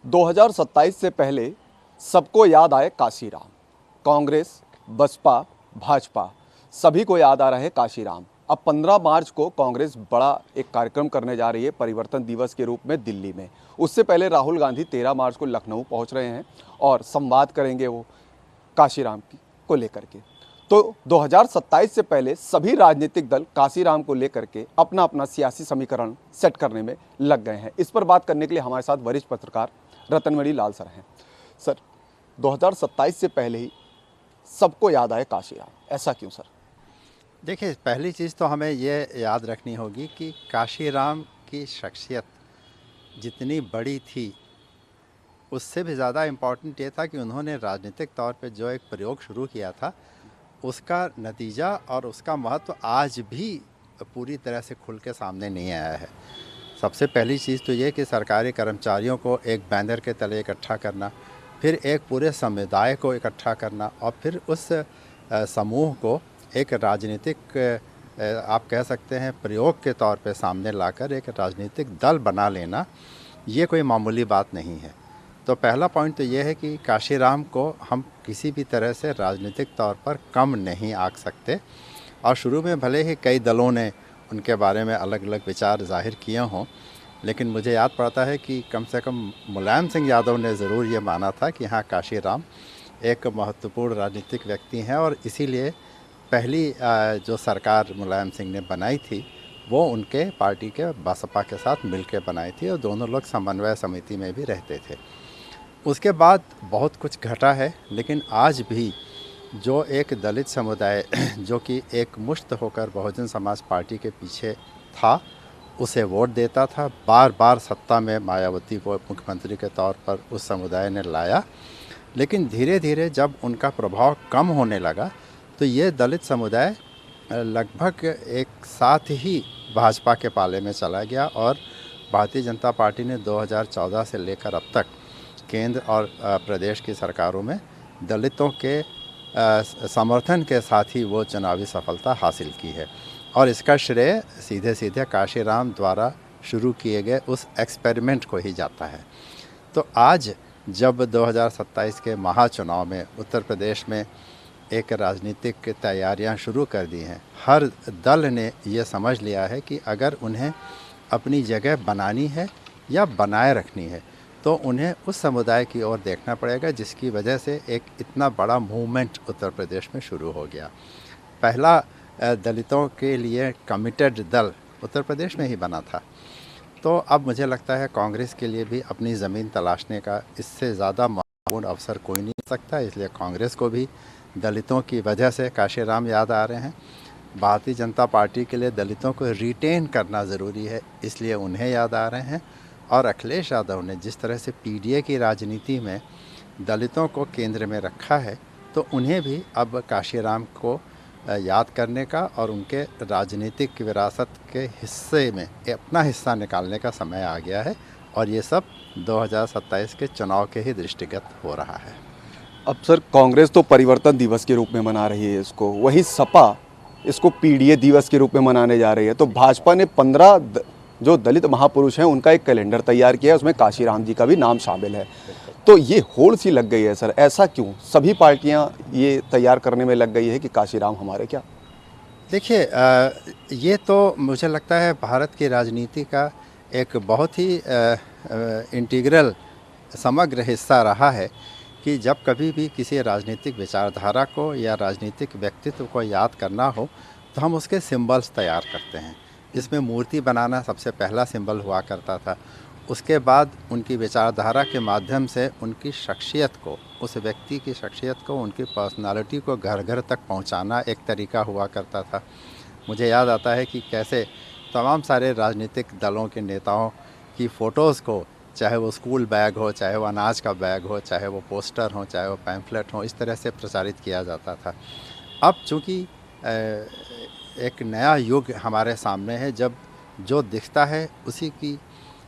2027 से पहले सबको याद आए काशीराम। कांग्रेस, बसपा, भाजपा सभी को याद आ रहे हैं काशीराम। अब 15 मार्च को कांग्रेस बड़ा एक कार्यक्रम करने जा रही है परिवर्तन दिवस के रूप में दिल्ली में। उससे पहले राहुल गांधी 13 मार्च को लखनऊ पहुंच रहे हैं और संवाद करेंगे वो काशीराम को लेकर के। तो 2027 से पहले सभी राजनीतिक दल काशीराम को लेकर के अपना अपना सियासी समीकरण सेट करने में लग गए हैं। इस पर बात करने के लिए हमारे साथ वरिष्ठ पत्रकार रतनमणि लाल सर हैं। सर, 2027 से पहले ही सबको याद आए काशीराम, ऐसा क्यों सर? देखिए, पहली चीज़ तो हमें ये याद रखनी होगी कि काशीराम की शख्सियत जितनी बड़ी थी, उससे भी ज़्यादा इम्पॉर्टेंट ये था कि उन्होंने राजनीतिक तौर पे जो एक प्रयोग शुरू किया था, उसका नतीजा और उसका महत्व आज भी पूरी तरह से खुल के सामने नहीं आया है। सबसे पहली चीज़ तो ये कि सरकारी कर्मचारियों को एक बैनर के तले इकट्ठा करना, फिर एक पूरे समुदाय को इकट्ठा करना और फिर उस समूह को एक राजनीतिक आप कह सकते हैं प्रयोग के तौर पे सामने लाकर एक राजनीतिक दल बना लेना, ये कोई मामूली बात नहीं है। तो पहला पॉइंट तो ये है कि काशीराम को हम किसी भी तरह से राजनीतिक तौर पर कम नहीं आंक सकते। और शुरू में भले ही कई दलों ने उनके बारे में अलग अलग विचार जाहिर किए हों, लेकिन मुझे याद पड़ता है कि कम से कम मुलायम सिंह यादव ने ज़रूर ये माना था कि हाँ, काशीराम एक महत्वपूर्ण राजनीतिक व्यक्ति हैं और इसीलिए पहली जो सरकार मुलायम सिंह ने बनाई थी वो उनके पार्टी के बसपा के साथ मिलकर बनाई थी और दोनों लोग समन्वय समिति में भी रहते थे। उसके बाद बहुत कुछ घटा है, लेकिन आज भी जो एक दलित समुदाय जो कि एक मुश्त होकर बहुजन समाज पार्टी के पीछे था, उसे वोट देता था, बार बार सत्ता में मायावती को मुख्यमंत्री के तौर पर उस समुदाय ने लाया। लेकिन धीरे धीरे जब उनका प्रभाव कम होने लगा तो ये दलित समुदाय लगभग एक साथ ही भाजपा के पाले में चला गया और भारतीय जनता पार्टी ने 2014 से लेकर अब तक केंद्र और प्रदेश की सरकारों में दलितों के समर्थन के साथ ही वो चुनावी सफलता हासिल की है। और इसका श्रेय सीधे सीधे काशीराम द्वारा शुरू किए गए उस एक्सपेरिमेंट को ही जाता है। तो आज जब 2027 के महाचुनाव में उत्तर प्रदेश में एक राजनीतिक तैयारियां शुरू कर दी हैं, हर दल ने ये समझ लिया है कि अगर उन्हें अपनी जगह बनानी है या बनाए रखनी है तो उन्हें उस समुदाय की ओर देखना पड़ेगा जिसकी वजह से एक इतना बड़ा मूवमेंट उत्तर प्रदेश में शुरू हो गया। पहला दलितों के लिए कमिटेड दल उत्तर प्रदेश में ही बना था। तो अब मुझे लगता है कांग्रेस के लिए भी अपनी ज़मीन तलाशने का इससे ज़्यादा महत्वपूर्ण अवसर कोई नहीं हो सकता। इसलिए कांग्रेस को भी दलितों की वजह से काशीराम याद आ रहे हैं। भारतीय जनता पार्टी के लिए दलितों को रिटेन करना ज़रूरी है, इसलिए उन्हें याद आ रहे हैं। और अखिलेश यादव ने जिस तरह से पीडीए की राजनीति में दलितों को केंद्र में रखा है, तो उन्हें भी अब काशीराम को याद करने का और उनके राजनीतिक विरासत के हिस्से में अपना हिस्सा निकालने का समय आ गया है। और ये सब 2027 के चुनाव के ही दृष्टिगत हो रहा है। अब सर, कांग्रेस तो परिवर्तन दिवस के रूप में मना रही है इसको, वहीं सपा इसको पीडीए दिवस के रूप में मनाने जा रही है। तो भाजपा ने 15 जो दलित महापुरुष हैं उनका एक कैलेंडर तैयार किया है, उसमें काशीराम जी का भी नाम शामिल है। तो ये होड़ सी लग गई है सर, ऐसा क्यों? सभी पार्टियां ये तैयार करने में लग गई है कि काशीराम हमारे क्या? देखिए, ये तो मुझे लगता है भारत की राजनीति का एक बहुत ही इंटीग्रल समग्र हिस्सा रहा है कि जब कभी भी किसी राजनीतिक विचारधारा को या राजनीतिक व्यक्तित्व को याद करना हो तो हम उसके सिंबल्स तैयार करते हैं। इसमें मूर्ति बनाना सबसे पहला सिंबल हुआ करता था। उसके बाद उनकी विचारधारा के माध्यम से उनकी शख्सियत को, उस व्यक्ति की शख्सियत को, उनकी पर्सनालिटी को घर घर तक पहुंचाना एक तरीका हुआ करता था। मुझे याद आता है कि कैसे तमाम सारे राजनीतिक दलों के नेताओं की फ़ोटोज़ को, चाहे वो स्कूल बैग हो, चाहे वो अनाज का बैग हो, चाहे वो पोस्टर हो, चाहे वो पैम्फलेट हो, इस तरह से प्रचारित किया जाता था। अब चूँकि एक नया युग हमारे सामने है, जब जो दिखता है उसी की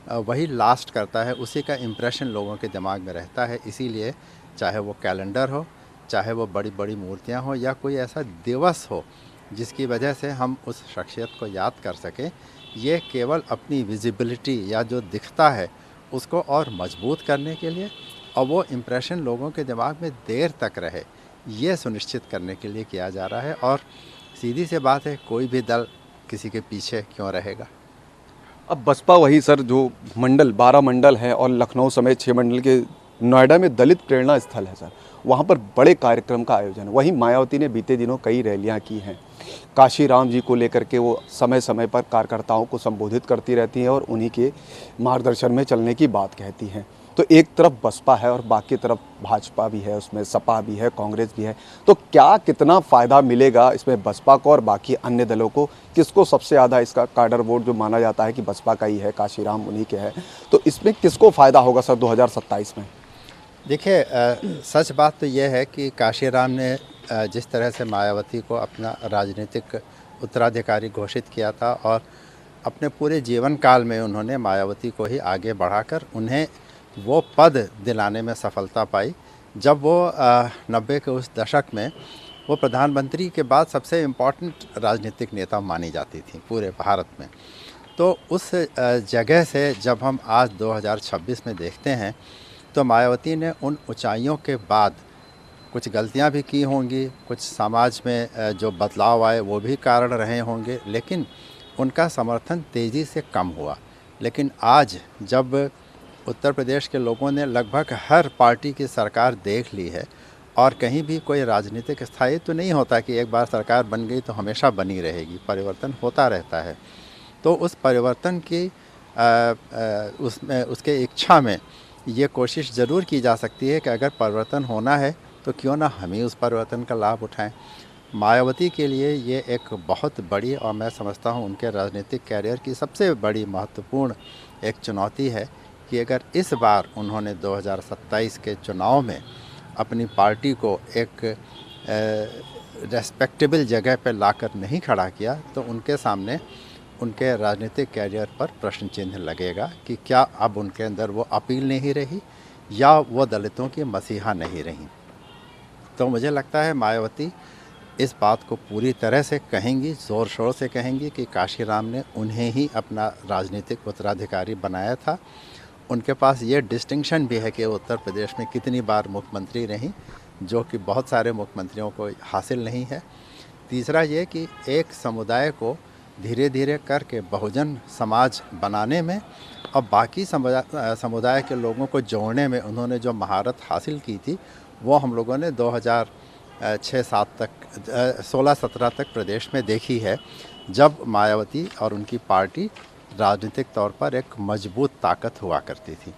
वही लास्ट करता है, उसी का इम्प्रेशन लोगों के दिमाग में रहता है। इसीलिए चाहे वो कैलेंडर हो, चाहे वो बड़ी बड़ी मूर्तियां हो या कोई ऐसा दिवस हो जिसकी वजह से हम उस शख्सियत को याद कर सकें, ये केवल अपनी विजिबिलिटी या जो दिखता है उसको और मजबूत करने के लिए और वो इम्प्रेशन लोगों के दिमाग में देर तक रहे, ये सुनिश्चित करने के लिए किया जा रहा है। और सीधी सी बात है, कोई भी दल किसी के पीछे क्यों रहेगा। अब बसपा वही सर जो मंडल 12 मंडल है और लखनऊ समेत 6 मंडल के नोएडा में दलित प्रेरणा स्थल है सर, वहाँ पर बड़े कार्यक्रम का आयोजन है। वहीं मायावती ने बीते दिनों कई रैलियाँ की हैं, काशीराम जी को लेकर के वो समय समय पर कार्यकर्ताओं को संबोधित करती रहती हैं और उन्हीं के मार्गदर्शन में चलने की बात कहती हैं। तो एक तरफ बसपा है और बाकी तरफ भाजपा भी है, उसमें सपा भी है, कांग्रेस भी है। तो क्या कितना फ़ायदा मिलेगा इसमें बसपा को और बाकी अन्य दलों को? किसको सबसे ज़्यादा इसका काडर वोट जो माना जाता है कि बसपा का ही है, काशीराम उन्हीं के है, तो इसमें किसको फ़ायदा होगा सर 2027 में? देखिए, सच बात तो यह है कि काशीराम ने जिस तरह से मायावती को अपना राजनीतिक उत्तराधिकारी घोषित किया था और अपने पूरे जीवन काल में उन्होंने मायावती को ही आगे बढ़ाकर उन्हें वो पद दिलाने में सफलता पाई। जब वो 90 के उस दशक में वो प्रधानमंत्री के बाद सबसे इम्पोर्टेंट राजनीतिक नेता मानी जाती थी पूरे भारत में। तो उस जगह से जब हम आज 2026 में देखते हैं तो मायावती ने उन ऊंचाइयों के बाद कुछ गलतियां भी की होंगी, कुछ समाज में जो बदलाव आए वो भी कारण रहे होंगे, लेकिन उनका समर्थन तेज़ी से कम हुआ। लेकिन आज जब उत्तर प्रदेश के लोगों ने लगभग हर पार्टी की सरकार देख ली है और कहीं भी कोई राजनीतिक स्थायित्व तो नहीं होता कि एक बार सरकार बन गई तो हमेशा बनी रहेगी, परिवर्तन होता रहता है। तो उस परिवर्तन की उसमें उसके इच्छा में ये कोशिश ज़रूर की जा सकती है कि अगर परिवर्तन होना है तो क्यों ना हम ही उस परिवर्तन का लाभ उठाएं। मायावती के लिए ये एक बहुत बड़ी और मैं समझता हूँ उनके राजनीतिक कैरियर की सबसे बड़ी महत्वपूर्ण एक चुनौती है कि अगर इस बार उन्होंने 2027 के चुनाव में अपनी पार्टी को एक रेस्पेक्टेबल जगह पर लाकर नहीं खड़ा किया तो उनके सामने उनके राजनीतिक कैरियर पर प्रश्न चिन्ह लगेगा कि क्या अब उनके अंदर वो अपील नहीं रही या वो दलितों की मसीहा नहीं रही। तो मुझे लगता है मायावती इस बात को पूरी तरह से कहेंगी, ज़ोर शोर से कहेंगी कि काशीराम ने उन्हें ही अपना राजनीतिक उत्तराधिकारी बनाया था। उनके पास ये डिस्टिंक्शन भी है कि उत्तर प्रदेश में कितनी बार मुख्यमंत्री रहीं, जो कि बहुत सारे मुख्यमंत्रियों को हासिल नहीं है। तीसरा ये कि एक समुदाय को धीरे धीरे करके बहुजन समाज बनाने में और बाकी समुदाय के लोगों को जोड़ने में उन्होंने जो महारत हासिल की थी वो हम लोगों ने 2006-07 तक 16-17 तक प्रदेश में देखी है, जब मायावती और उनकी पार्टी राजनीतिक तौर पर एक मजबूत ताकत हुआ करती थी।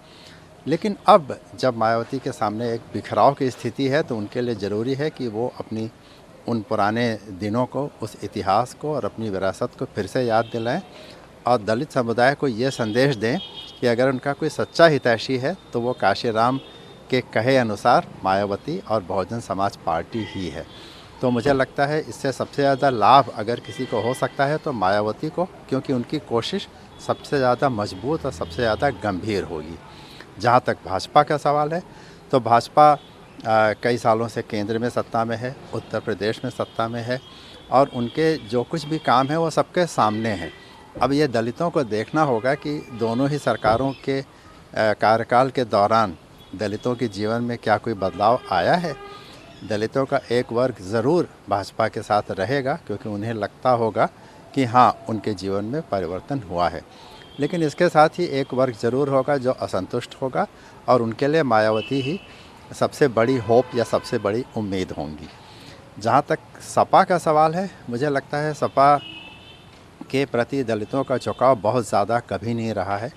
लेकिन अब जब मायावती के सामने एक बिखराव की स्थिति है तो उनके लिए ज़रूरी है कि वो अपनी उन पुराने दिनों को, उस इतिहास को और अपनी विरासत को फिर से याद दिलाएं और दलित समुदाय को ये संदेश दें कि अगर उनका कोई सच्चा हितैषी है तो वो काशीराम के कहे अनुसार मायावती और बहुजन समाज पार्टी ही है। तो मुझे लगता है इससे सबसे ज़्यादा लाभ अगर किसी को हो सकता है तो मायावती को, क्योंकि उनकी कोशिश सबसे ज़्यादा मजबूत और सबसे ज़्यादा गंभीर होगी। जहाँ तक भाजपा का सवाल है तो भाजपा कई सालों से केंद्र में सत्ता में है, उत्तर प्रदेश में सत्ता में है और उनके जो कुछ भी काम है वो सबके सामने है। अब ये दलितों को देखना होगा कि दोनों ही सरकारों के कार्यकाल के दौरान दलितों के जीवन में क्या कोई बदलाव आया है। दलितों का एक वर्ग ज़रूर भाजपा के साथ रहेगा क्योंकि उन्हें लगता होगा कि हाँ, उनके जीवन में परिवर्तन हुआ है। लेकिन इसके साथ ही एक वर्ग ज़रूर होगा जो असंतुष्ट होगा और उनके लिए मायावती ही सबसे बड़ी होप या सबसे बड़ी उम्मीद होंगी। जहाँ तक सपा का सवाल है, मुझे लगता है सपा के प्रति दलितों का झुकाव बहुत ज़्यादा कभी नहीं रहा है,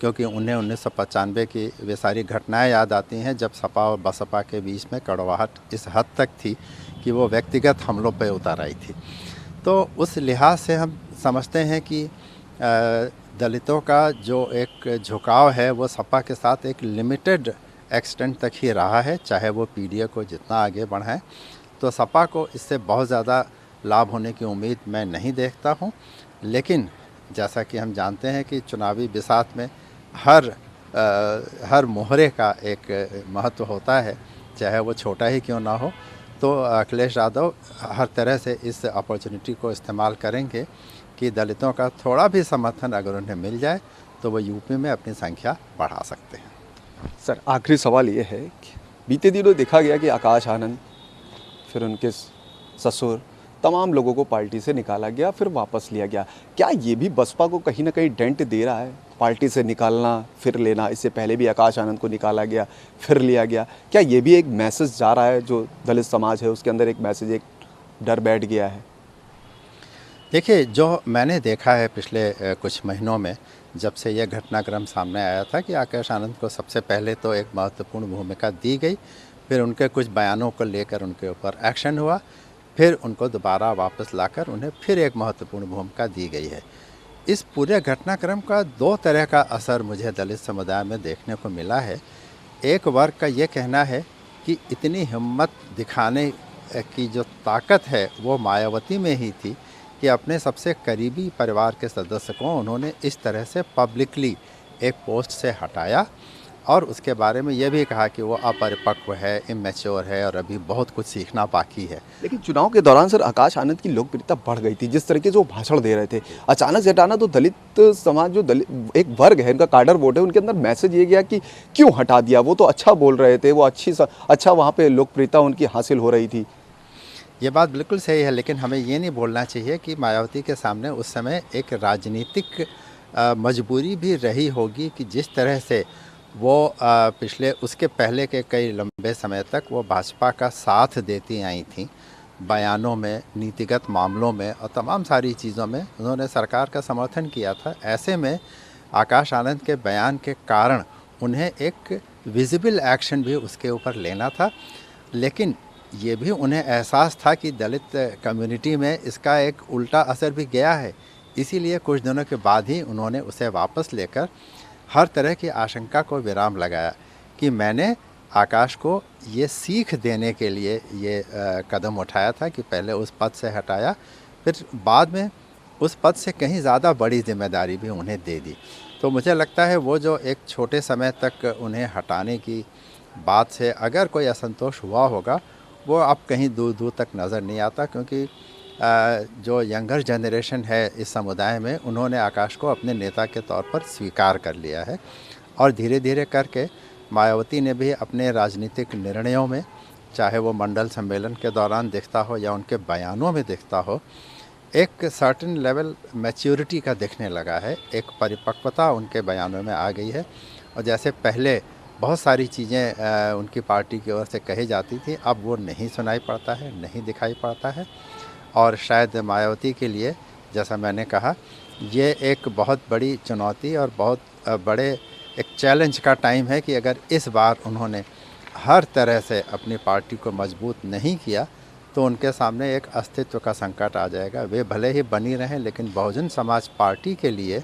क्योंकि उन्हें 1995 की वे सारी घटनाएं याद आती हैं जब सपा और बसपा के बीच में कड़वाहट इस हद तक थी कि वो व्यक्तिगत हमलों पर उतर आई थी। तो उस लिहाज से हम समझते हैं कि दलितों का जो एक झुकाव है वो सपा के साथ एक लिमिटेड एक्सटेंट तक ही रहा है, चाहे वो पीडीए को जितना आगे बढ़ाएं। तो सपा को इससे बहुत ज़्यादा लाभ होने की उम्मीद मैं नहीं देखता हूं। लेकिन जैसा कि हम जानते हैं कि चुनावी बिसात में हर मोहरे का एक महत्व होता है, चाहे वो छोटा ही क्यों ना हो। तो अखिलेश यादव हर तरह से इस अपॉर्चुनिटी को इस्तेमाल करेंगे कि दलितों का थोड़ा भी समर्थन अगर उन्हें मिल जाए तो वो यूपी में अपनी संख्या बढ़ा सकते हैं। सर आखिरी सवाल ये है कि बीते दिनों देखा गया कि आकाश आनंद फिर उनके ससुर तमाम लोगों को पार्टी से निकाला गया फिर वापस लिया गया। क्या ये भी बसपा को कहीं ना कहीं डेंट दे रहा है, पार्टी से निकालना फिर लेना? इससे पहले भी आकाश आनंद को निकाला गया फिर लिया गया। क्या ये भी एक मैसेज जा रहा है, जो दलित समाज है उसके अंदर एक मैसेज, एक डर बैठ गया है? देखिए, जो मैंने देखा है पिछले कुछ महीनों में, जब से यह घटनाक्रम सामने आया था कि आकाश आनंद को सबसे पहले तो एक महत्वपूर्ण भूमिका दी गई, फिर उनके कुछ बयानों को लेकर उनके ऊपर एक्शन हुआ, फिर उनको दोबारा वापस लाकर उन्हें फिर एक महत्वपूर्ण भूमिका दी गई है। इस पूरे घटनाक्रम का दो तरह का असर मुझे दलित समुदाय में देखने को मिला है। एक वर्ग का ये कहना है कि इतनी हिम्मत दिखाने की जो ताकत है वो मायावती में ही थी कि अपने सबसे करीबी परिवार के सदस्य को उन्होंने इस तरह से पब्लिकली एक पोस्ट से हटाया और उसके बारे में ये भी कहा कि वो अपरिपक्व है, इमेच्योर है और अभी बहुत कुछ सीखना बाकी है। लेकिन चुनाव के दौरान सर आकाश आनंद की लोकप्रियता बढ़ गई थी, जिस तरीके से वो भाषण दे रहे थे। अचानक से हटाना तो दलित समाज, जो दलित एक वर्ग है, उनका काडर वोट है, उनके अंदर मैसेज ये गया कि क्यों हटा दिया? वो तो अच्छा बोल रहे थे, वो अच्छा वहाँ पे लोकप्रियता उनकी हासिल हो रही थी। ये बात बिल्कुल सही है, लेकिन हमें ये नहीं बोलना चाहिए कि मायावती के सामने उस समय एक राजनीतिक मजबूरी भी रही होगी कि जिस तरह से वो पिछले उसके पहले के कई लंबे समय तक वो भाजपा का साथ देती आई थी, बयानों में, नीतिगत मामलों में और तमाम सारी चीज़ों में उन्होंने सरकार का समर्थन किया था। ऐसे में आकाश आनंद के बयान के कारण उन्हें एक विजिबल एक्शन भी उसके ऊपर लेना था, लेकिन ये भी उन्हें एहसास था कि दलित कम्युनिटी में इसका एक उल्टा असर भी गया है। इसीलिए कुछ दिनों के बाद ही उन्होंने उसे वापस लेकर हर तरह की आशंका को विराम लगाया कि मैंने आकाश को ये सीख देने के लिए ये कदम उठाया था कि पहले उस पद से हटाया, फिर बाद में उस पद से कहीं ज़्यादा बड़ी जिम्मेदारी भी उन्हें दे दी। तो मुझे लगता है वो जो एक छोटे समय तक उन्हें हटाने की बात से अगर कोई असंतोष हुआ होगा, वो अब कहीं दूर दूर तक नज़र नहीं आता, क्योंकि जो यंगर जनरेशन है इस समुदाय में, उन्होंने आकाश को अपने नेता के तौर पर स्वीकार कर लिया है और धीरे धीरे करके मायावती ने भी अपने राजनीतिक निर्णयों में, चाहे वो मंडल सम्मेलन के दौरान दिखता हो या उनके बयानों में दिखता हो, एक सर्टेन लेवल मैच्योरिटी का दिखने लगा है, एक परिपक्वता उनके बयानों में आ गई है। और जैसे पहले बहुत सारी चीज़ें उनकी पार्टी की ओर से कही जाती थी, अब वो नहीं सुनाई पड़ता है, नहीं दिखाई पड़ता है। और शायद मायावती के लिए, जैसा मैंने कहा, ये एक बहुत बड़ी चुनौती और बहुत बड़े एक चैलेंज का टाइम है कि अगर इस बार उन्होंने हर तरह से अपनी पार्टी को मजबूत नहीं किया तो उनके सामने एक अस्तित्व का संकट आ जाएगा। वे भले ही बनी रहें, लेकिन बहुजन समाज पार्टी के लिए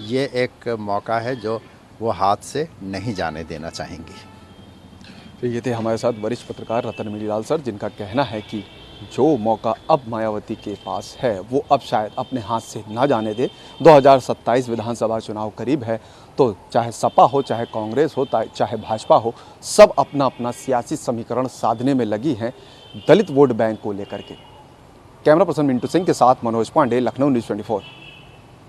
ये एक मौका है जो वो हाथ से नहीं जाने देना चाहेंगी। तो ये थे हमारे साथ वरिष्ठ पत्रकार रतन मिलीलाल सर, जिनका कहना है कि जो मौका अब मायावती के पास है वो अब शायद अपने हाथ से ना जाने दे। 2027 विधानसभा चुनाव करीब है, तो चाहे सपा हो, चाहे कांग्रेस हो, चाहे भाजपा हो, सब अपना अपना सियासी समीकरण साधने में लगी हैं दलित वोट बैंक को लेकर के। कैमरा पर्सन मिंटू सिंह के साथ मनोज पांडे, लखनऊ न्यूज़ 24।